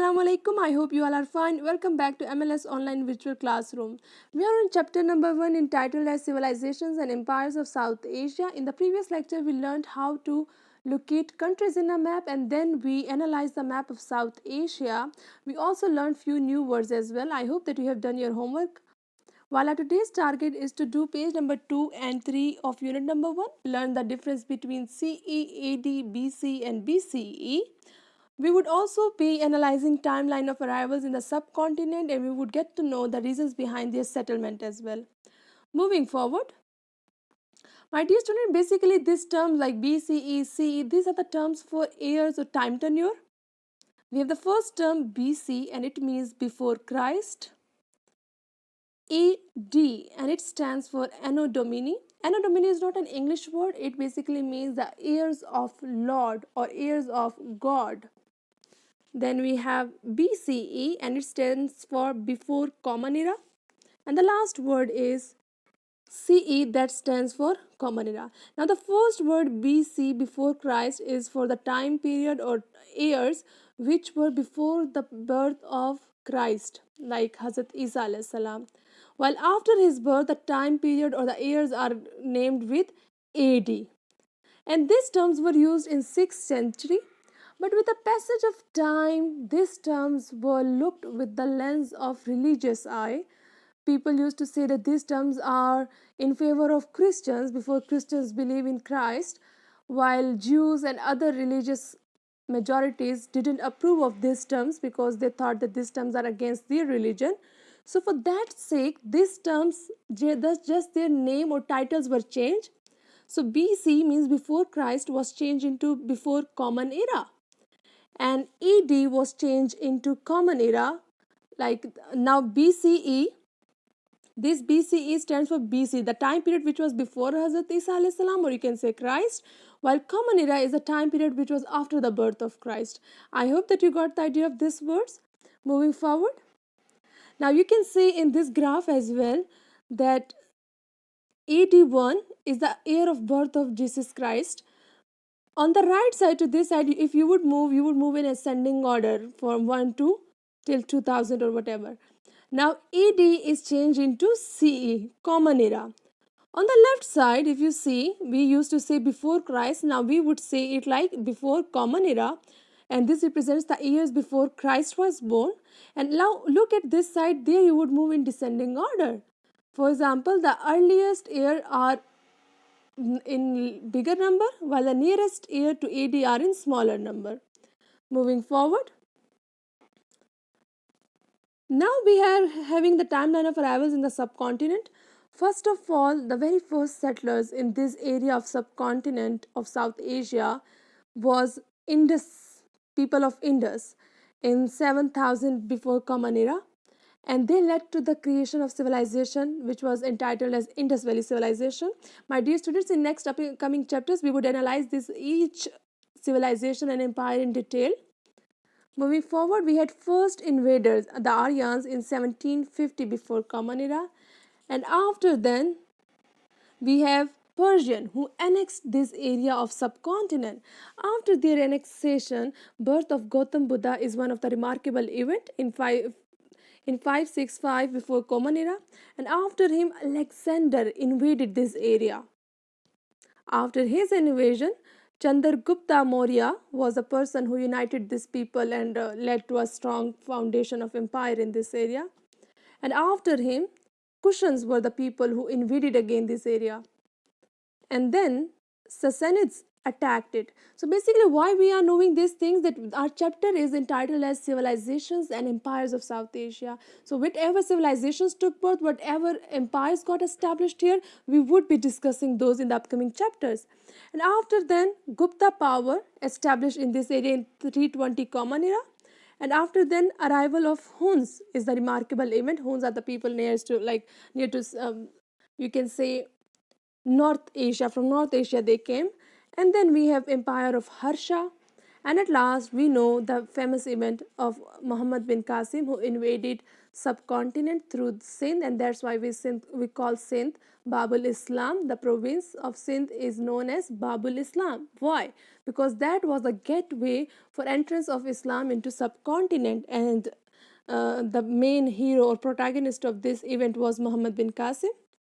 Assalamu alaikum. I hope you all are fine. Welcome back to MLS Online Virtual Classroom. We are in chapter number 1 entitled as Civilizations and Empires of South Asia. In the previous lecture, we learned how to locate countries in a map and then we analyzed the map of South Asia. We also learned few new words as well. I hope that you have done your homework. While our today's target is to do page number 2 and 3 of unit number 1, learn the difference between CE, AD, BC and BCE. We would also be analyzing timeline of arrivals in the subcontinent and we would get to know the reasons behind their settlement as well. Moving forward, my dear student, basically these terms like BCE, CE, these are the terms for years or time tenure. We have the first term BC and it means before Christ. AD and it stands for Anno Domini. Anno Domini is not an English word, it basically means the years of Lord or years of God. Then we have BCE and it stands for before Common Era. And the last word is CE that stands for Common Era. Now the first word BC before Christ is for the time period or years which were before the birth of Christ, like Hazrat Isa alayhi salam. While after his birth the time period or the years are named with AD. And these terms were used in 6th century, but with the passage of time these terms were looked with the lens of religious eye. People used to say that these terms are in favor of Christians before Christians believe in Christ, while Jews and other religious majorities didn't approve of these terms because they thought that these terms are against their religion. So for that sake these terms, just their name or titles were changed. So BC means before Christ was changed into before Common Era, and AD was changed into Common Era. Like now BCE, this BCE stands for BC, the time period which was before Hazrat Isa alayhi salam, or you can say Christ, while Common Era is a time period which was after the birth of Christ. I hope that you got the idea of these words. Moving forward, now you can see in this graph as well that AD1 is the year of birth of Jesus Christ. On the right side to this side, if you would move in ascending order from 1 to till 2000 or whatever. Now AD is changed into CE, Common Era. On the left side, if you see, we used to say before Christ, now we would say it like before Common Era, and this represents the years before Christ was born. And now look at this side, there you would move in descending order. For example, the earliest year are in bigger number while the nearest year to AD are in smaller number. Moving forward, now we are having the timeline of arrivals in the subcontinent. First of all, the very first settlers in this area of subcontinent of South Asia was Indus, people of Indus in 7000 before Common Era, and they led to the creation of civilization which was entitled as Indus Valley Civilization. My dear students, in next upcoming chapters we would analyze this each civilization and empire in detail. Moving forward, we had first invaders, the Aryans, in 1750 before Common Era, and after then we have Persian who annexed this area of subcontinent. After their annexation, birth of Gautam Buddha is one of the remarkable event in 565 before Common Era, and after him Alexander invaded this area. After his invasion, Chandragupta Maurya was a person who united these people and led to a strong foundation of empire in this area. And after him, Kushans were the people who invaded again this area. And then Sassanids attacked it. So basically why we are knowing these things, that our chapter is entitled as Civilizations and Empires of South Asia. So whatever civilizations took birth, whatever empires got established here, we would be discussing those in the upcoming chapters. And after then, Gupta power established in this area in 320 Common Era. And after then, arrival of Huns is the remarkable event. Huns are the people near to you can say North Asia. From North Asia they came. And then we have empire of Harsha, And at last, we know the famous event of Muhammad bin Qasim, who invaded subcontinent through Sindh, and that's why we call Sindh Babul Islam. The province of Sindh is known as Babul Islam. Why? Because that was a gateway for entrance of Islam into subcontinent, and the main hero or protagonist of this event was Muhammad bin Qasim.